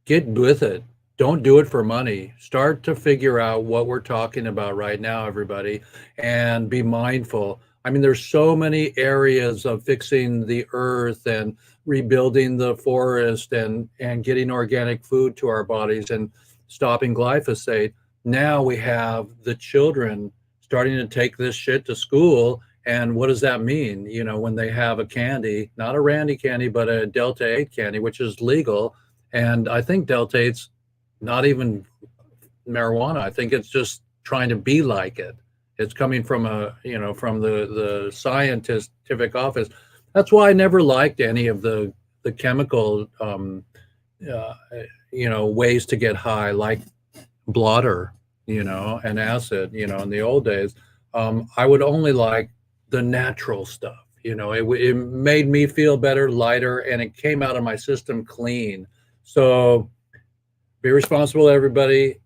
get with it. Don't do it for money. Start to figure out what we're talking about right now, everybody, and be mindful. I mean, there's so many areas of fixing the earth and rebuilding the forest and getting organic food to our bodies and stopping glyphosate. Now we have the children starting to take this shit to school. And what does that mean? You know, when they have a candy, not a Randy candy, but a Delta 8 candy, which is legal. And I think Delta 8's not even marijuana. I think it's just trying to be like it. It's coming from from the scientific office. That's why I never liked any of the chemical, ways to get high, like blotter, and acid, in the old days. I would only like the natural stuff. It made me feel better, lighter, and it came out of my system clean. So be responsible, everybody.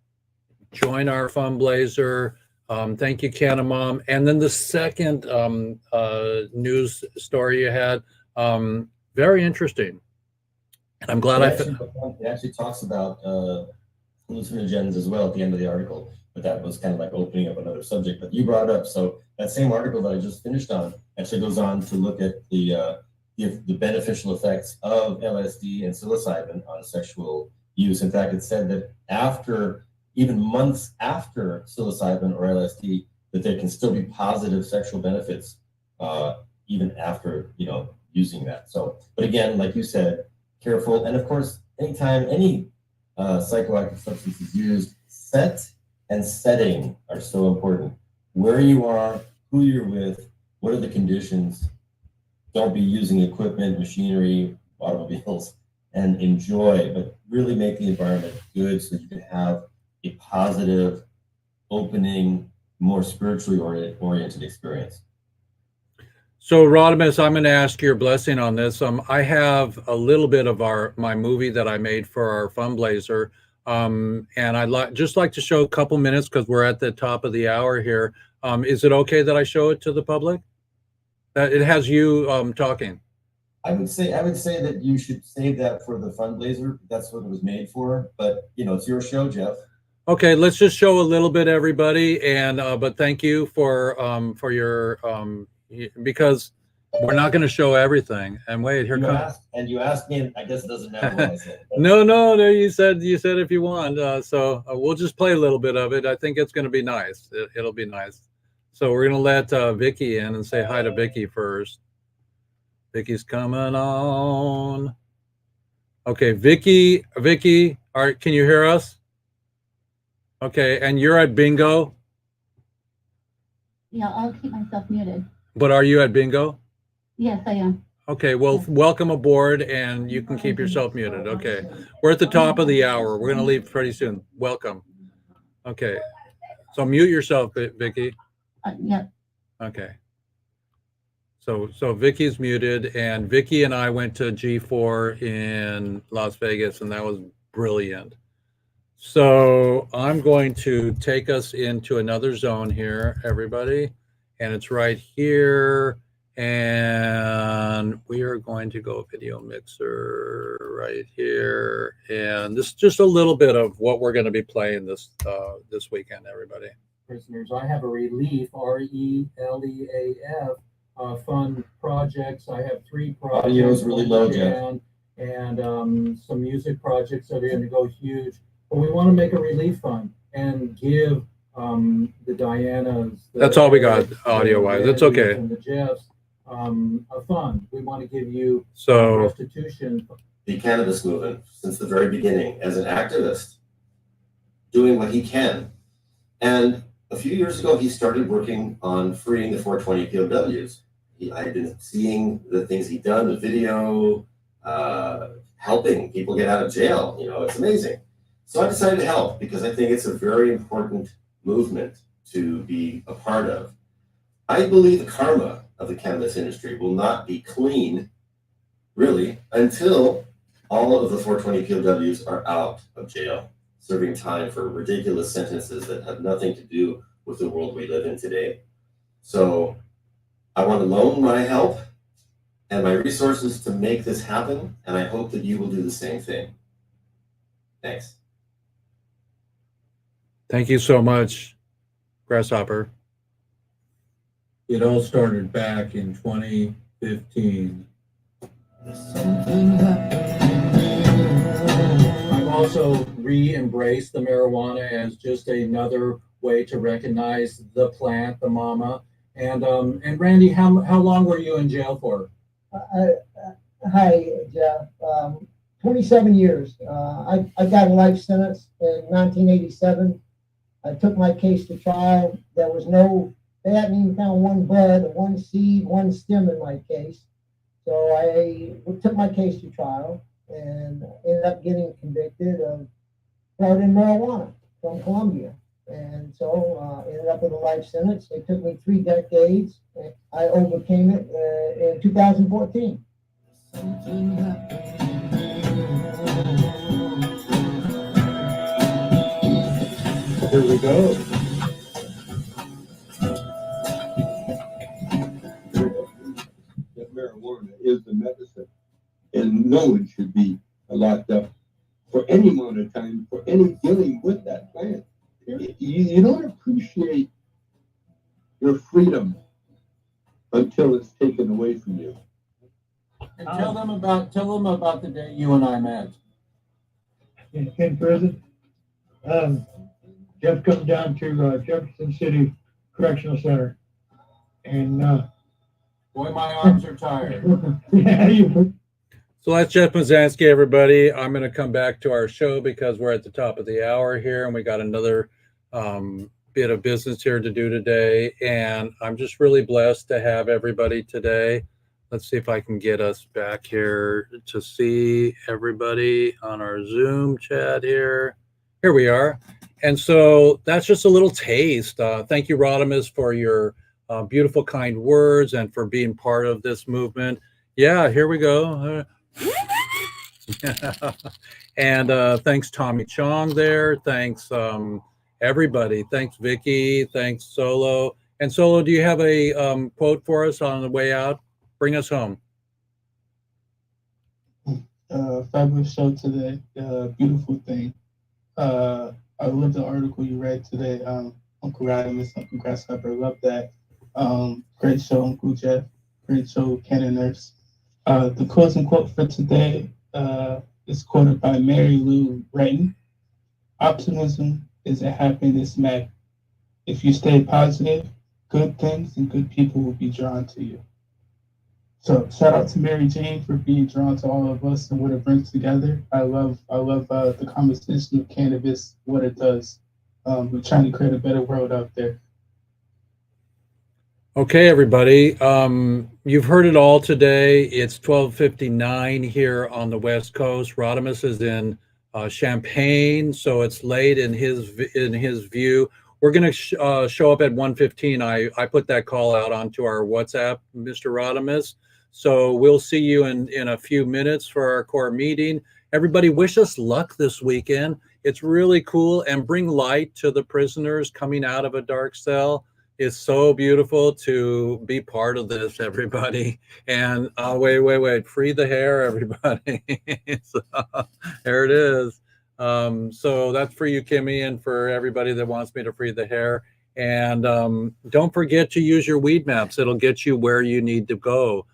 Join our fundraiser. Thank you, Canna Mom. And then the second news story you had, very interesting. I'm glad it actually talks about hallucinogens as well at the end of the article, but that was kind of like opening up another subject. But you brought it up, so that same article that I just finished on actually goes on to look at the beneficial effects of LSD and psilocybin on sexual use. In fact, it said that even months after psilocybin or LSD, that there can still be positive sexual benefits even after using that. So, but again, like you said, careful. And of course, anytime any psychoactive substance is used, set and setting are so important. Where you are, who you're with, what are the conditions. Don't be using equipment, machinery, automobiles, and enjoy, but really make the environment good so you can have a positive, opening, more spiritually oriented experience. So, Rodimus, I'm going to ask your blessing on this. I have a little bit of my movie that I made for our fundraiser, and I'd just like to show a couple minutes because we're at the top of the hour here. Is it okay that I show it to the public? It has you talking. I would say that you should save that for the fundraiser. That's what it was made for. But it's your show, Jeff. Okay, let's just show a little bit, everybody, and but thank you for your because we're not going to show everything. And wait, here comes. You asked me, and I guess it doesn't matter what I said. No. You said if you want. So we'll just play a little bit of it. I think it's going to be nice. It'll be nice. So we're going to let Vicky in and say hi to Vicky first. Vicky's coming on. Okay, Vicky, all right, can you hear us? Okay, and you're at bingo? Yeah, I'll keep myself muted. But are you at bingo? Yes, I am. Okay, well, welcome aboard, and you can keep yourself muted. Okay, we're at the top of the hour. We're going to leave pretty soon. Welcome. Okay, so mute yourself, Vicky. Yep. Okay. So Vicky's muted, and Vicky and I went to G4 in Las Vegas, and that was brilliant. So I'm going to take us into another zone here, everybody, and it's right here. And we are going to go video mixer right here. And this is just a little bit of what we're going to be playing this weekend, everybody. Prisoners, I have a relief, RELEAF, fund projects. I have 3 projects. Audio is really low, Jeff. And some music projects that are going to go huge. But we want to make a relief fund and give the Dianas. That's all we got audio-wise. It's okay. And the Jeffs a fund. We want to give you restitution. The cannabis movement, since the very beginning, as an activist, doing what he can. And a few years ago, he started working on freeing the 420 POWs. I had been seeing the things he'd done, the video, helping people get out of jail. It's amazing. So I decided to help because I think it's a very important movement to be a part of. I believe the karma of the cannabis industry will not be clean, really, until all of the 420 POWs are out of jail, serving time for ridiculous sentences that have nothing to do with the world we live in today. So I want to loan my help and my resources to make this happen, and I hope that you will do the same thing. Thanks. Thank you so much, Grasshopper. It all started back in 2015. I've also re-embraced the marijuana as just another way to recognize the plant, the mama. And Randy, how long were you in jail for? Hi, Jeff. 27 years. I got a life sentence in 1987. I took my case to trial. They hadn't even found one bud, one seed, one stem in my case. So I took my case to trial and ended up getting convicted of sprouting marijuana from Colombia. And so ended up with a life sentence. It took me 3 decades. I overcame it in 2014. Here we go. That marijuana is the medicine, and no one should be locked up for any amount of time for any dealing with that plant. You don't appreciate your freedom until it's taken away from you. And tell them about the day you and I met. In prison. Jeff comes down to Jefferson City Correctional Center, and boy, my arms are tired. Yeah, So that's Jeff Mazanski, everybody. I'm going to come back to our show because we're at the top of the hour here, and we got another bit of business here to do today. And I'm just really blessed to have everybody today. Let's see if I can get us back here to see everybody on our Zoom chat here. Here we are. And so that's just a little taste. Thank you, Rodimus, for your beautiful, kind words and for being part of this movement. Yeah, here we go. And thanks, Tommy Chong there. Thanks, everybody. Thanks, Vicky. Thanks, Solo. And Solo, do you have a quote for us on the way out? Bring us home. Fabulous show today. Beautiful thing. I love the article you read today. Uncle Radimus, Uncle Grasshopper, I love that. Great show, Uncle Jeff. Great show, Canon Nurse. The closing quote for today is quoted by Mary Lou Retton. Optimism is a happiness magnet. If you stay positive, good things and good people will be drawn to you. So shout out to Mary Jane for being drawn to all of us and what it brings together. I love the conversation of cannabis, what it does. We're trying to create a better world out there. Okay, everybody. You've heard it all today. It's 12:59 here on the West Coast. Rodimus is in Champaign, so it's late in his view. We're going to show up at 1:15. I put that call out onto our WhatsApp, Mr. Rodimus. So we'll see you in a few minutes for our core meeting. Everybody, wish us luck this weekend. It's really cool, and bring light to the prisoners coming out of a dark cell. It's so beautiful to be part of this, everybody. And wait, free the hair, everybody. So, there it is. So that's for you, Kimmy, and for everybody that wants me to free the hair. And don't forget to use your weed maps. It'll get you where you need to go.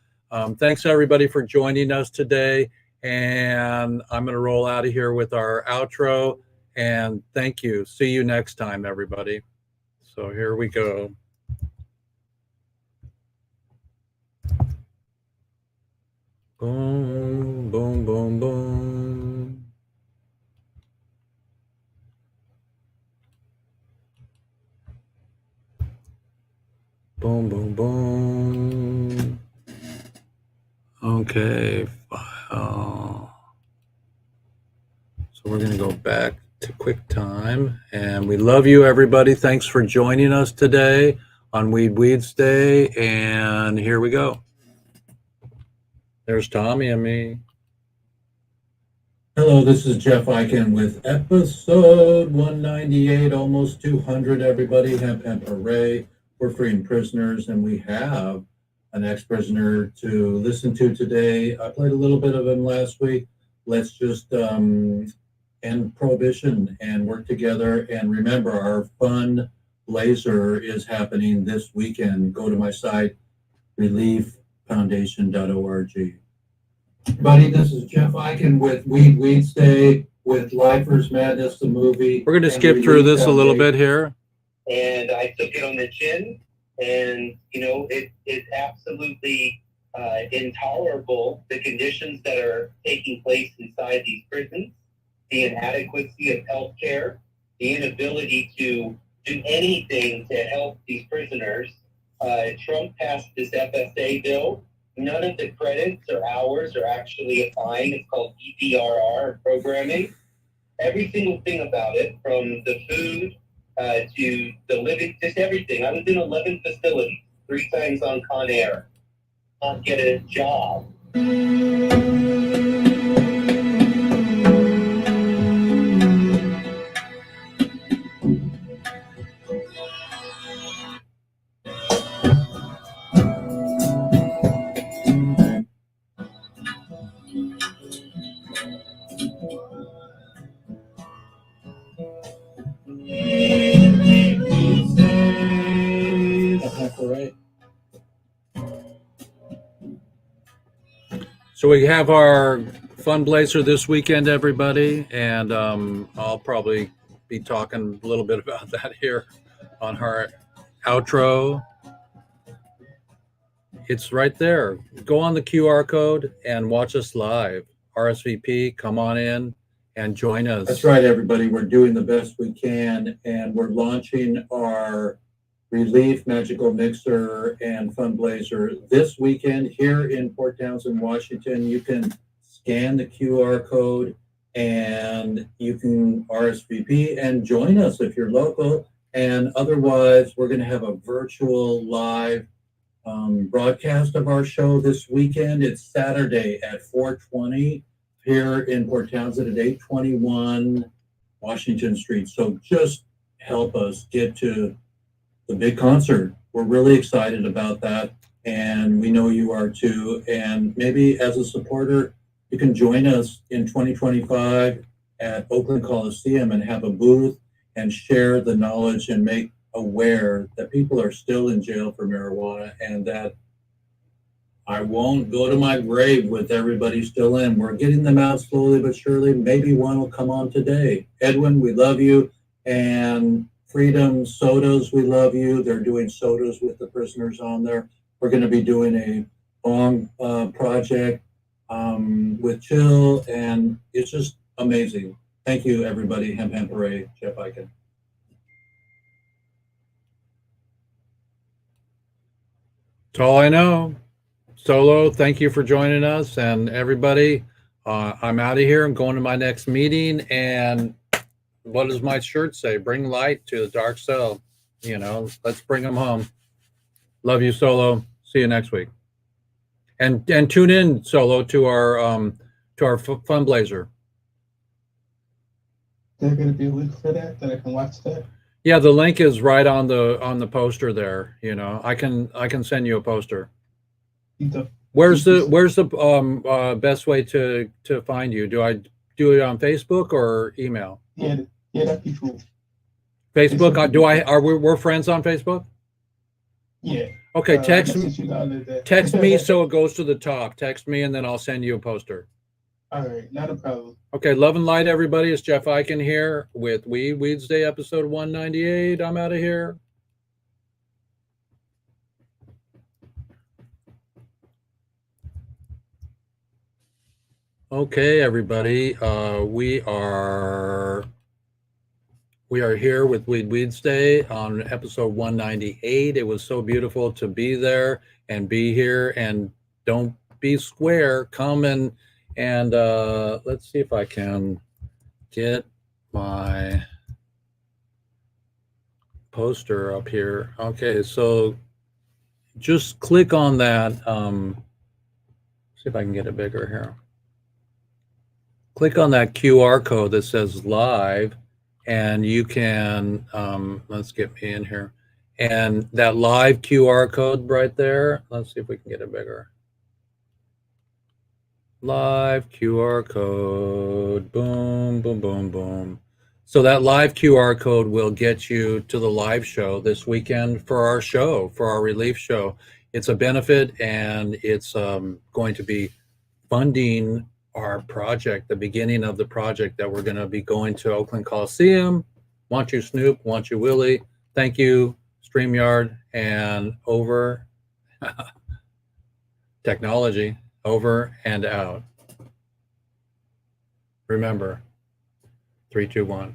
Thanks, everybody, for joining us today. And I'm going to roll out of here with our outro. And thank you. See you next time, everybody. So here we go. Boom, boom, boom, boom. Boom, boom, boom. Okay, file. So we're going to go back to QuickTime. And we love you, everybody. Thanks for joining us today on Weeds Day. And here we go. There's Tommy and me. Hello, this is Jeff Eichen with episode 198, almost 200, everybody. Hemp, hooray. We're freeing prisoners, and we have an ex-prisoner to listen to today. I played a little bit of him last week. Let's just end prohibition and work together. And remember, our fundraiser is happening this weekend. Go to my site, relieffoundation.org. Buddy, this is Jeff Eichen with Weeds Day, with Lifers Madness, the movie. We're going to skip through this a little bit here. And I took it on the chin, and it's absolutely intolerable, the conditions that are taking place inside these prisons, the inadequacy of health care, the inability to do anything to help these prisoners. Trump passed this FSA bill. None of the credits or hours are actually applying. It's called EDRR programming. Every single thing about it, from the food to the living, just everything. I was in 11 facilities, 3 times on Con Air. Not get a job. So we have our fundraiser this weekend, everybody, and I'll probably be talking a little bit about that here on our outro. It's right there. Go on the QR code and watch us live. RSVP, come on in and join us. That's right, everybody. We're doing the best we can, and we're launching our Relief Magical Mixer and Fundraiser this weekend here in Port Townsend, Washington. You can scan the QR code and you can RSVP and join us if you're local. And otherwise, we're going to have a virtual live broadcast of our show this weekend. It's Saturday at 4:20 here in Port Townsend at 821 Washington Street. So just help us get to the big concert. We're really excited about that, and we know you are too. And maybe as a supporter, you can join us in 2025 at Oakland Coliseum and have a booth and share the knowledge and make aware that people are still in jail for marijuana, and that I won't go to my grave with everybody still in. We're getting them out slowly but surely. Maybe one will come on today. Edwin, we love you. And Freedom Sodas, we love you. They're doing sodas with the prisoners on there. We're going to be doing a bong project with Chill, and it's just amazing. Thank you, everybody. Hemp Hooray, Jeff Eichen. That's all I know. Solo, thank you for joining us, and everybody, I'm out of here. I'm going to my next meeting, and what does my shirt say? Bring light to the dark cell. Let's bring them home. Love you, Solo. See you next week. And tune in, Solo, to our fundraiser. There's going to be a link for that I can watch that. Yeah, the link is right on the poster there. I can send you a poster. Where's the best way to find you? Do I do it on Facebook or email? Yeah, that'd be cool. Facebook. We're friends on Facebook? Yeah. Okay, text me so it goes to the top. Text me and then I'll send you a poster. All right, not a problem. Okay, love and light, everybody. It's Jeff Eichen here with Weeds Day episode 198. I'm out of here. Okay, everybody. We are here with Weeds Day on episode 198. It was so beautiful to be there and be here, and don't be square. Come and let's see if I can get my poster up here. Okay, so just click on that. See if I can get it bigger here. Click on that QR code that says live, and you can, let's get me in here. And that live QR code right there, let's see if we can get it bigger. Live QR code. Boom, boom, boom, boom. So that live QR code will get you to the live show this weekend for our show, for our relief show. It's a benefit, and it's going to be funding our project, the beginning of the project that we're going to be going to Oakland Coliseum. Want you, Snoop. Want you, Willie. Thank you, StreamYard, and over technology. Over and out. Remember, 3, 2, 1.